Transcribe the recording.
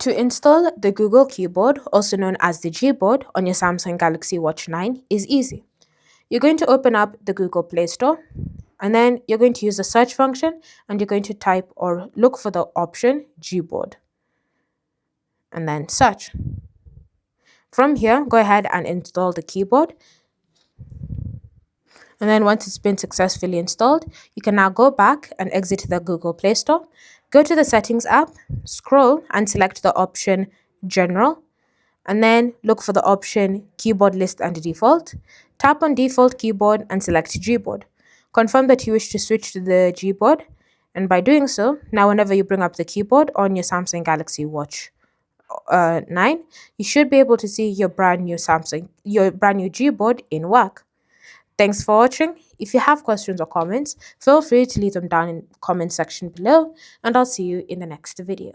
To install the Google keyboard, also known as the Gboard, on your Samsung Galaxy Watch 9 is easy. You're going to open up the Google Play Store, and then you're going to use the search function, and you're going to type or look for the option Gboard, and then search. From here, go ahead and install the keyboard. And then once it's been successfully installed, you can now go back and exit the Google Play Store. Go to the Settings app, scroll and select the option General, and then look for the option Keyboard List and Default. Tap on Default Keyboard and select Gboard. Confirm that you wish to switch to the Gboard, and by doing so, now whenever you bring up the keyboard on your Samsung Galaxy Watch 9, you should be able to see your brand new Gboard in work. Thanks for watching. If you have questions or comments, feel free to leave them down in the comment section below, and I'll see you in the next video.